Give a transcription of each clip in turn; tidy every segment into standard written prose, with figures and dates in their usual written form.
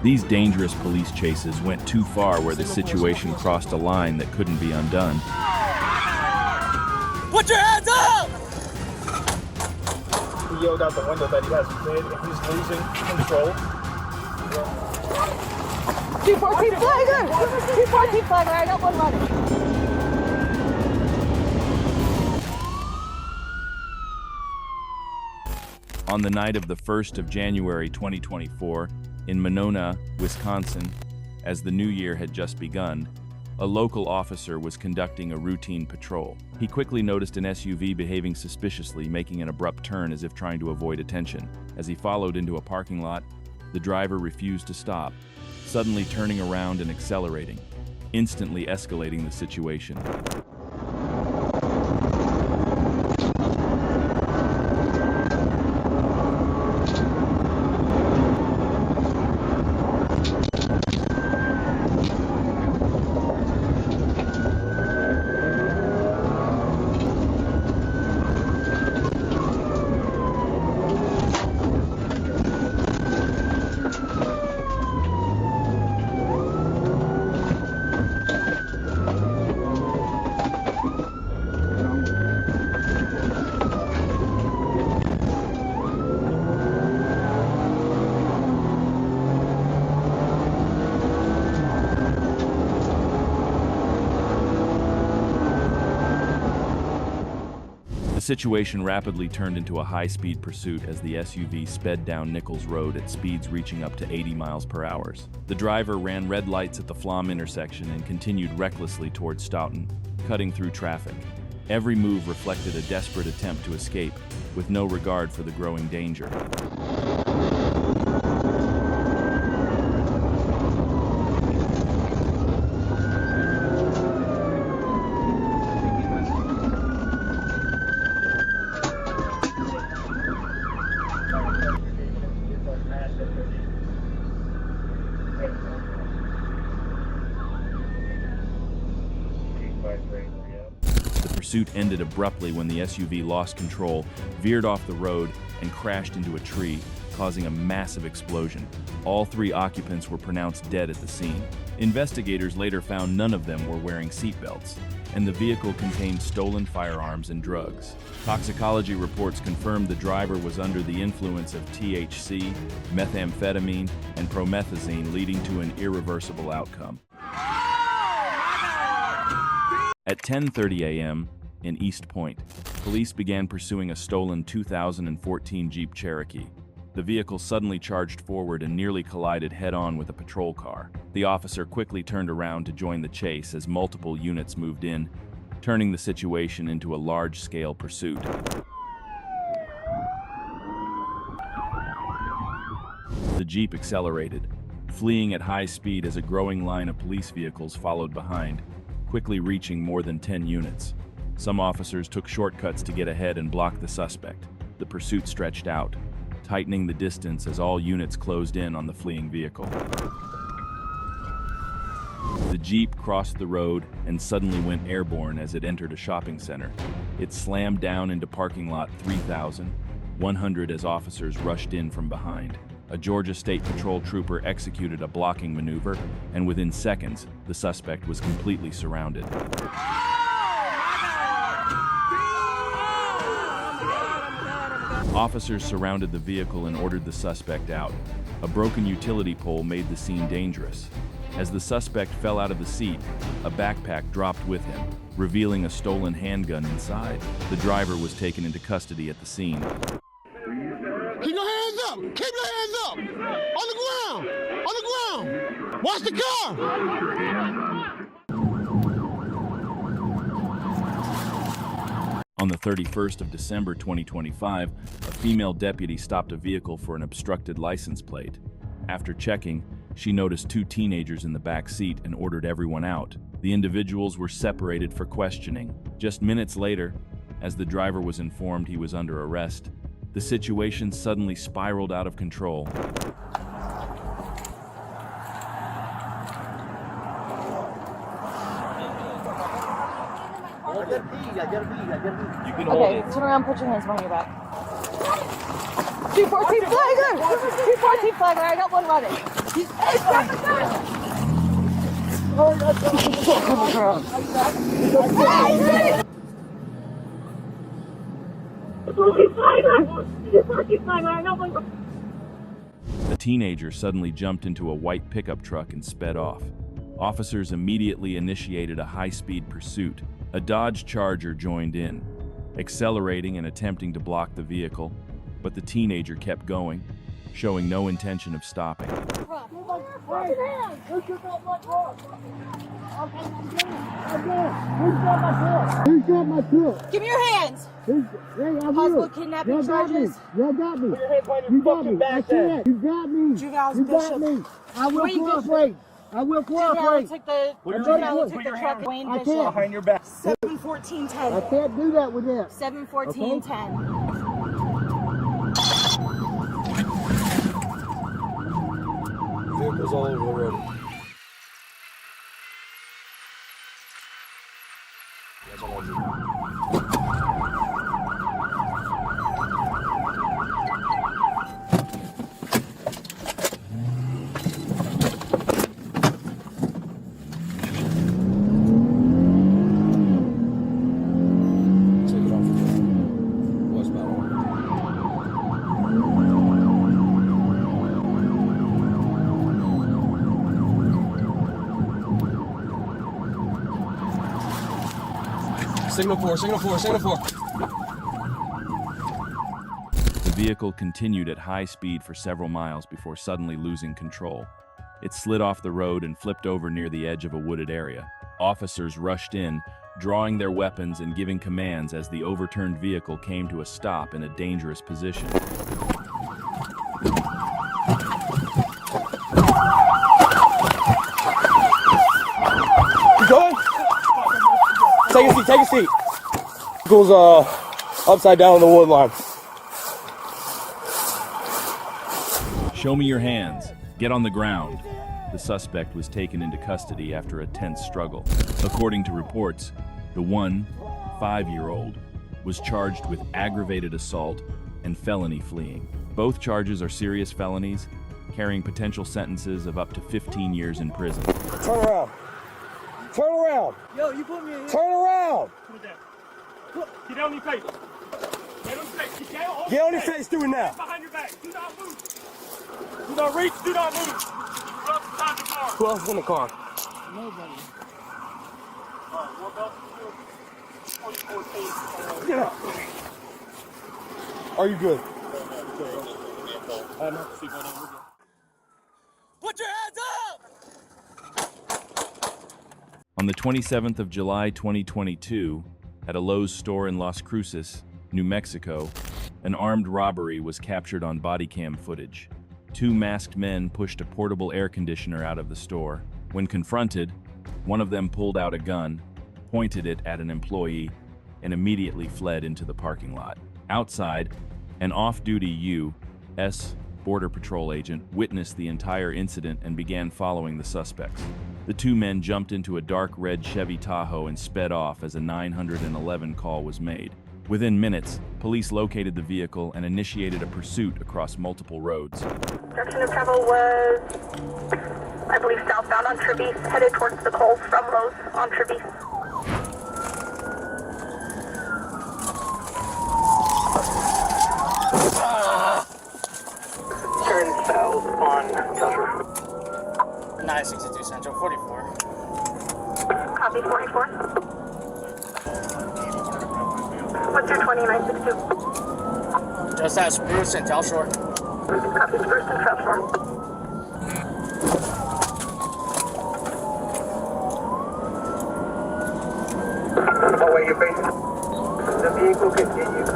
These dangerous police chases went too far where the situation crossed a line that couldn't be undone. Put your hands up! He yelled out the window that he has a kid and he's losing control. 214 flagger! 214 flagger, I got one running. On the night of the 1st of January 2024, in Monona, Wisconsin, as the new year had just begun, a local officer was conducting a routine patrol. He quickly noticed an SUV behaving suspiciously, making an abrupt turn as if trying to avoid attention. As he followed into a parking lot, the driver refused to stop, suddenly turning around and accelerating, instantly escalating the situation. The situation rapidly turned into a high-speed pursuit as the SUV sped down Nichols Road at speeds reaching up to 80 miles per hour. The driver ran red lights at the Flom intersection and continued recklessly towards Stoughton, cutting through traffic. Every move reflected a desperate attempt to escape, with no regard for the growing danger. The pursuit ended abruptly when the SUV lost control, veered off the road, and crashed into a tree, causing a massive explosion. All 3 occupants were pronounced dead at the scene. Investigators later found none of them were wearing seatbelts, and the vehicle contained stolen firearms and drugs. Toxicology reports confirmed the driver was under the influence of THC, methamphetamine, and promethazine, leading to an irreversible outcome. At 10:30 a.m. in East Point, police began pursuing a stolen 2014 Jeep Cherokee. The vehicle suddenly charged forward and nearly collided head-on with a patrol car. The officer quickly turned around to join the chase as multiple units moved in, turning the situation into a large-scale pursuit. The Jeep accelerated, fleeing at high speed as a growing line of police vehicles followed behind, quickly reaching more than 10 units. Some officers took shortcuts to get ahead and block the suspect. The pursuit stretched out, tightening the distance as all units closed in on the fleeing vehicle. The Jeep crossed the road and suddenly went airborne as it entered a shopping center. It slammed down into parking lot 3100 as officers rushed in from behind. A Georgia State Patrol trooper executed a blocking maneuver, and within seconds, the suspect was completely surrounded. Officers surrounded the vehicle and ordered the suspect out. A broken utility pole made the scene dangerous. As the suspect fell out of the seat, a backpack dropped with him, revealing a stolen handgun inside. The driver was taken into custody at the scene. Keep your hands up! Keep your hands up! On the ground! On the ground! Watch the car! On the 31st of December 2025, a female deputy stopped a vehicle for an obstructed license plate. After checking, she noticed 2 teenagers in the back seat and ordered everyone out. The individuals were separated for questioning. Just minutes later, as the driver was informed he was under arrest, the situation suddenly spiraled out of control. Okay, turn around, put your hands behind your back. 214 flagger! 214 flagger, I got one running. A teenager suddenly jumped into a white pickup truck and sped off. Officers immediately initiated a high-speed pursuit. A Dodge Charger joined in, accelerating and attempting to block the vehicle, but the teenager kept going, showing no intention of stopping. Give me your hands! Possible kidnapping charges? You got me. Put your hands behind your You got fucking me. back I then. can't. You got me. Juveniles, You got Bishop. me. I will Wayne Bishop. cooperate. I will Juvenile cooperate. took the Put your juvenile hands- took put the your truck. hands- Wayne I Bishop. can't. Behind your back. 71410. I can't do that with them. 71410. Vehicles all over the road. Signal 4, signal 4, signal 4. The vehicle continued at high speed for several miles before suddenly losing control. It slid off the road and flipped over near the edge of a wooded area. Officers rushed in, drawing their weapons and giving commands as the overturned vehicle came to a stop in a dangerous position. You going? Take a seat, take a seat. Vehicle's upside down on the wood line. Show me your hands. Get on the ground. The suspect was taken into custody after a tense struggle. According to reports, the 5-year-old was charged with aggravated assault and felony fleeing. Both charges are serious felonies, carrying potential sentences of up to 15 years in prison. Turn around. Turn around. Yo, you put me in. Turn around. Put it down. Get down on your face. Get on your face. Get on your face, do it now. Behind your back. Do not move. Do not reach. Do not move. You're outside the car. Who else is in the car? Nobody. All right, walk up. 2014. Get up. Are you good? I'm not seat. Hold on. We're good. Put your hands up! On the 27th of July 2022, at a Lowe's store in Las Cruces, New Mexico, an armed robbery was captured on body cam footage. Two masked men pushed a portable air conditioner out of the store. When confronted, one of them pulled out a gun, pointed it at an employee, and immediately fled into the parking lot. Outside, an off-duty U.S. Border Patrol agent witnessed the entire incident and began following the suspects. The two men jumped into a dark red Chevy Tahoe and sped off as a 911 call was made. Within minutes, police located the vehicle and initiated a pursuit across multiple roads. Direction of travel was, I believe, southbound on Trevice, headed towards the Coles from Lowe's on Trevice. Turn south on Telshire. 962 Central 44. Copy 44. What's your 2962? Just at Spruce and Telshore. Copy Spruce and Telshore. What way you facing? The vehicle continues.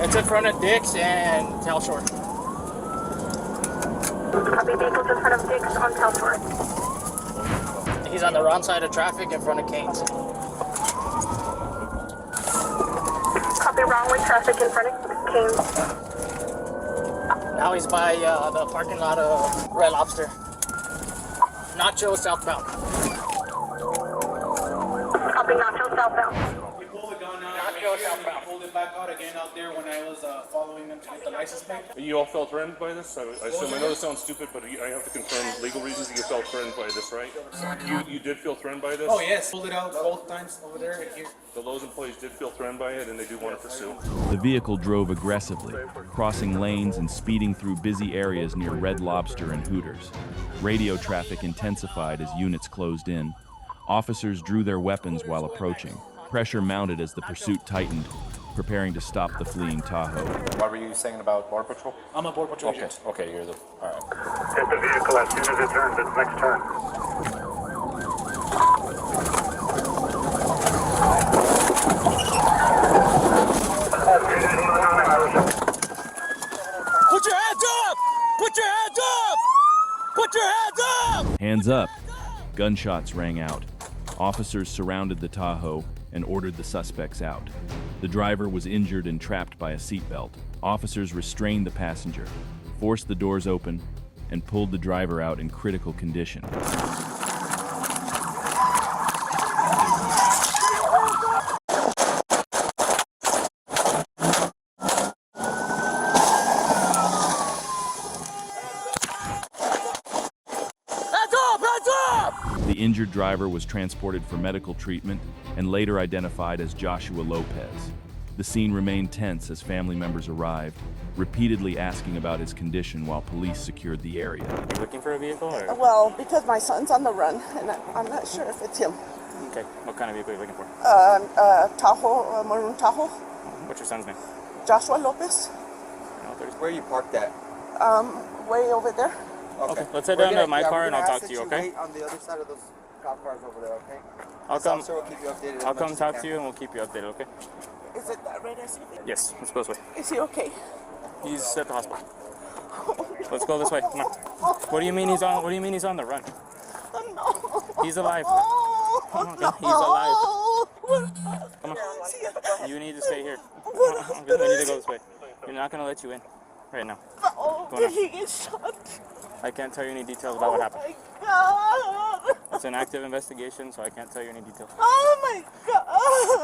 It's in front of Dick's and Telshore. Copy vehicles in front of Dick's on Telshore. He's on the wrong side of traffic in front of Canes. Copy wrong way traffic in front of Canes. Now he's by the parking lot of Red Lobster. Nacho southbound. Copy Nacho southbound. Nacho southbound. back out again out there when I was following them to get the license plate. You all felt threatened by this? I assume, I know this sounds stupid, but I have to confirm legal reasons that you felt threatened by this, right? You did feel threatened by this? Oh yes, pulled it out both times over there and here. The Lowe's employees did feel threatened by it, and they do want to pursue. The vehicle drove aggressively, crossing lanes and speeding through busy areas near Red Lobster and Hooters. Radio traffic intensified as units closed in. Officers drew their weapons while approaching. Pressure mounted as the pursuit tightened, preparing to stop the fleeing Tahoe. What were you saying about Border Patrol? I'm a Border Patrol agent. Okay, you're the... All right. Hit the vehicle as soon as it turns its next turn. Put your hands up! Put your hands up! Put your hands up! Hands up! Gunshots rang out. Officers surrounded the Tahoe and ordered the suspects out. The driver was injured and trapped by a seatbelt. Officers restrained the passenger, forced the doors open, and pulled the driver out in critical condition. The injured driver was transported for medical treatment and later identified as Joshua Lopez. The scene remained tense as family members arrived, repeatedly asking about his condition while police secured the area. Are you looking for a vehicle? Or? Well, because my son's on the run, and I'm not sure if it's him. Okay, what kind of vehicle are you looking for? Tahoe, maroon Tahoe. What's your son's name? Joshua Lopez. Where are you parked at? Way over there. Okay, let's head down to my car and I'll talk to you, okay? Wait on the other side of those cop cars over there, okay? I'll come We'll keep you updated. I'll come talk to you and we'll keep you updated, okay? Is it that red SUV? Yes, let's go this way. Is he okay? He's at the hospital. Let's go this way. Come on. What do you mean he's on the run? No. He's alive. Come on, okay? He's alive. Come on. You need to stay here. Okay, we need to go this way. We're not gonna let you in right now. Oh, did he get shot? I can't tell you any details about what happened. Oh my God. It's an active investigation, so I can't tell you any details. Oh my God.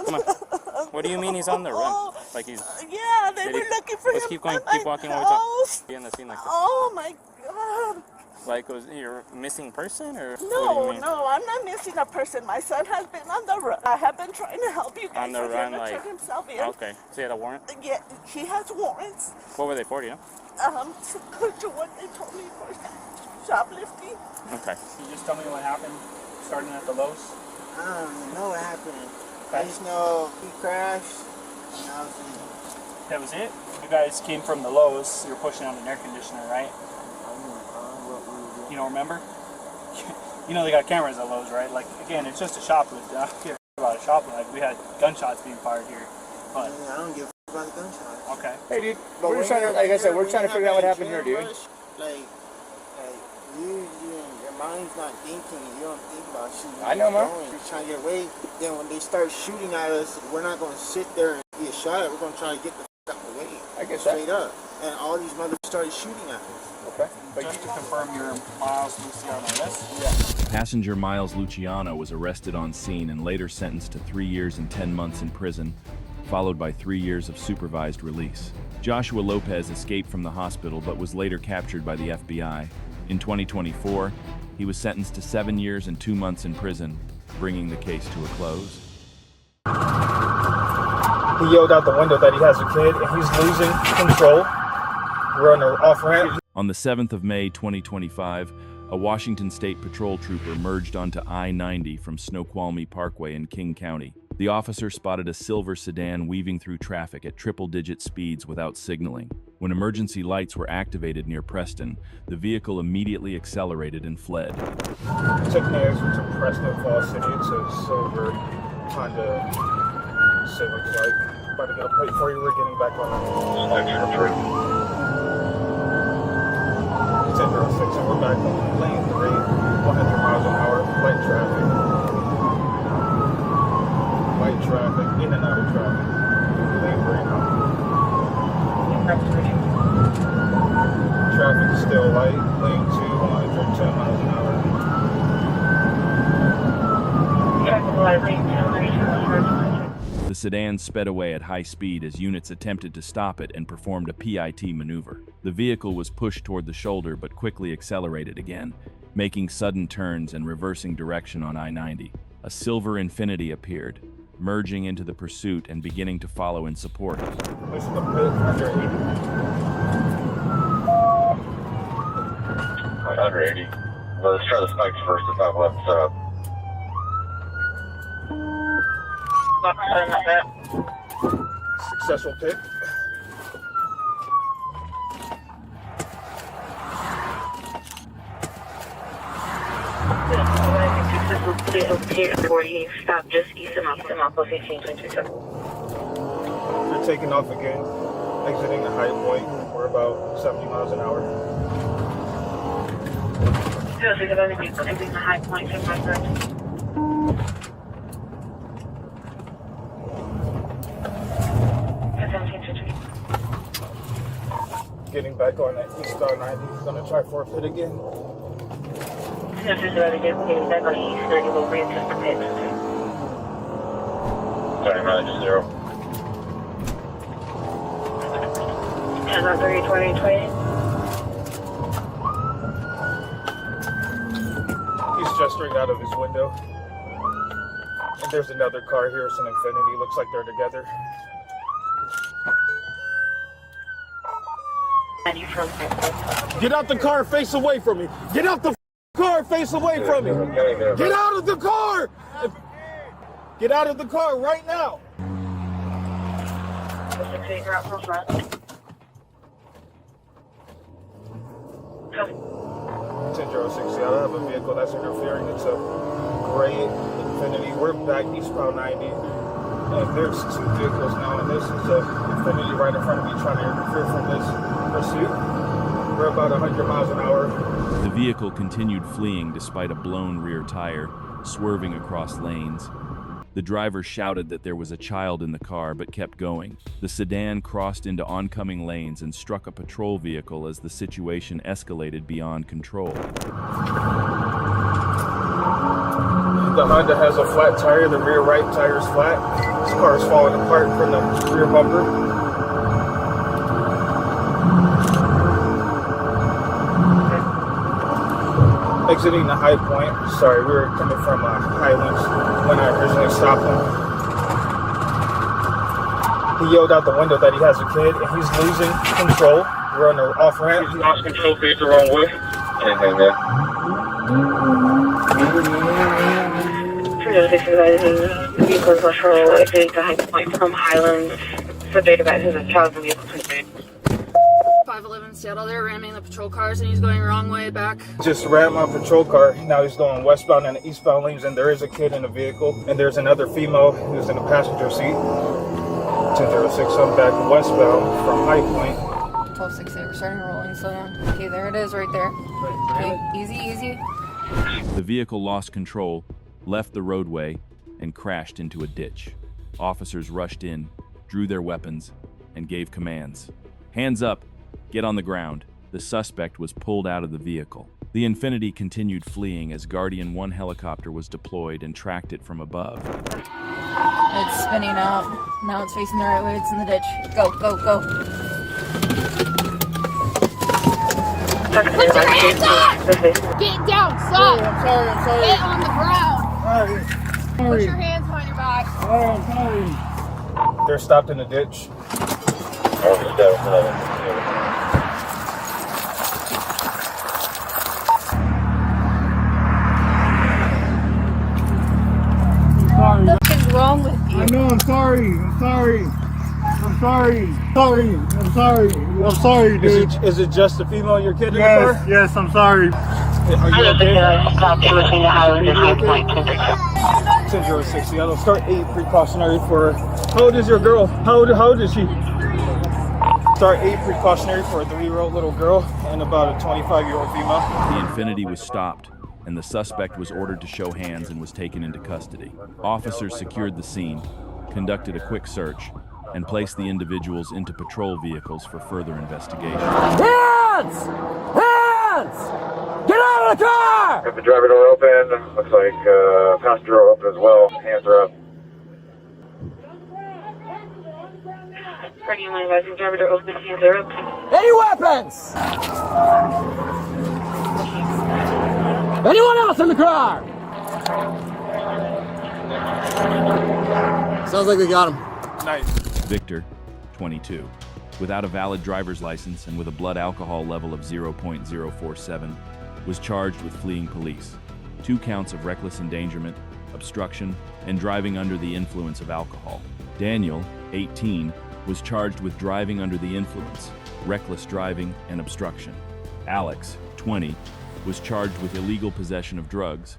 Come on. What do you mean he's on the run? Like he's... Yeah, they were looking for him. Let's keep going. at Keep my walking while we talk. house. Be in the scene like this. Oh my God. Like, you're a missing person, or what do you No, mean? no, I'm not missing a person. My son has been on the run. I have been trying to help you guys On the for run, him to like... turn himself in. Okay. So he had a warrant? Yeah, he has warrants. What were they for, do you know? To what they told me for shoplifting. Okay. Can you just tell me what happened starting at the Lowe's? I don't know what happened. I just know he crashed. And I was That was it? You guys came from the Lowe's, you were pushing on an air conditioner, right? You don't remember? You know they got cameras at Lowe's, right? Like, again, it's just a shoplift. I don't care about a shoplift. Like, we had gunshots being fired here. But I don't give a about the gunshots. okay. Hey, dude, we're just trying to, like I said, we're trying to figure out what happened here, dude. Like your mind's not thinking. You don't think about shooting. I know, man. You're trying to get away. Then when they start shooting at us, we're not going to sit there and be a shot at. We're going to try to get the f*** out of the way. I guess straight up. And all these mothers started shooting at us. Okay. But just to confirm, your Miles Luciano, yes? Yeah. Passenger Miles Luciano was arrested on scene and later sentenced to 3 years and 10 months in prison, followed by 3 years of supervised release. Joshua Lopez escaped from the hospital but was later captured by the FBI. In 2024, he was sentenced to 7 years and 2 months in prison, bringing the case to a close. He yelled out the window that he has a kid and he's losing control. We're on the off-ramp. On the 7th of May 2025, a Washington State Patrol trooper merged onto I-90 from Snoqualmie Parkway in King County. The officer spotted a silver sedan weaving through traffic at triple-digit speeds without signaling. When emergency lights were activated near Preston, the vehicle immediately accelerated and fled. Taking the exit to Preston Falls City. It's a silver Honda Civic, like, about to get a plate for you. We're getting back on. 10-06, and we're back on lane 3, 100 miles an hour, light traffic. Light traffic, in and out of traffic. Lane 3 now. Traffic is still light, lane 2, 110 miles an hour. The sedan sped away at high speed as units attempted to stop it and performed a PIT maneuver. The vehicle was pushed toward the shoulder but quickly accelerated again, making sudden turns and reversing direction on I-90. A silver Infiniti appeared, merging into the pursuit and beginning to follow in support. Push the pit under 80. Under 80. Well, let's try the spikes first. It's not left setup. Successful pit. Stop just east of Maples 1827. We're taking off again, exiting the high point. We're about 70 miles an hour. Exiting the high point from my side. Getting back on that eastbound 90. Gonna try for a pit again. Getting back on east 90 will reassess the pit. Sorry, mileage 0. 10 on 3, 20, 20. He's gesturing out of his window. And there's another car here. It's an Infiniti. Looks like they're together. Get out the car, face away from me. Get out the car, face away from me. Get out of the car. Get out of the car right now. 10-06, I have a vehicle that's interfering. It's a gray Infiniti. We're back eastbound 90. And there's two vehicles now, and this is a Infiniti right in front of me trying to interfere from this pursuit. We're about 100 miles an hour. The vehicle continued fleeing despite a blown rear tire, swerving across lanes. The driver shouted that there was a child in the car but kept going. The sedan crossed into oncoming lanes and struck a patrol vehicle as the situation escalated beyond control. The Honda has a flat tire. The rear right tire is flat. This car is falling apart from the rear bumper. Exiting the high point. Sorry, we were coming from Highlands when I originally stopped him. He yelled out the window that he has a kid and he's losing control. We're on the off ramp. He's lost control, face the wrong way. Anything there? Vehicles patrol exiting the high point from Highlands. So data badges of child and vehicle 511 Seattle, they're ramming the patrol cars and he's going wrong way back. Just rammed my patrol car. Now he's going westbound and eastbound lanes, and there is a kid in the vehicle, and there's another female who's in the passenger seat. 10-06, I'm back westbound from High Point. 1268, we're starting rolling, slow down. Okay, there it is right there. Okay, easy, easy. The vehicle lost control, left the roadway, and crashed into a ditch. Officers rushed in, drew their weapons, and gave commands. Hands up! Get on the ground. The suspect was pulled out of the vehicle. The Infiniti continued fleeing as Guardian 1 helicopter was deployed and tracked it from above. It's spinning out. Now it's facing the right way. It's in the ditch. Go, go, go. Put your hands up! Get down, stop! I'm sorry. Get on the ground! Sorry. Put your hands behind your back. Oh, I'm sorry. They're stopped in the ditch. What is wrong with you? I know, I'm sorry, dude. Is it just a female you're kidding? Yes, I'm sorry. Are you okay? Stop in between the Highlands and High Point. 10-06, Seattle. Start 8 precautionary for. How old is your girl? How old is she? Start 8 precautionary for a 3-year-old little girl and about a 25-year-old female. The Infiniti was stopped, and the suspect was ordered to show hands and was taken into custody. Officers secured the scene, conducted a quick search, and placed the individuals into patrol vehicles for further investigation. Hands! Hands! Get out of the car! Got the driver door open. Looks like passenger door open as well. Hands are up. Party line advising driver to open hands are up. Any weapons? Anyone else in the car? Sounds like we got him. Nice. Victor, 22, without a valid driver's license and with a blood alcohol level of 0.047, was charged with fleeing police. 2 counts of reckless endangerment, obstruction, and driving under the influence of alcohol. Daniel, 18, was charged with driving under the influence, reckless driving, and obstruction. Alex, 20, was charged with illegal possession of drugs,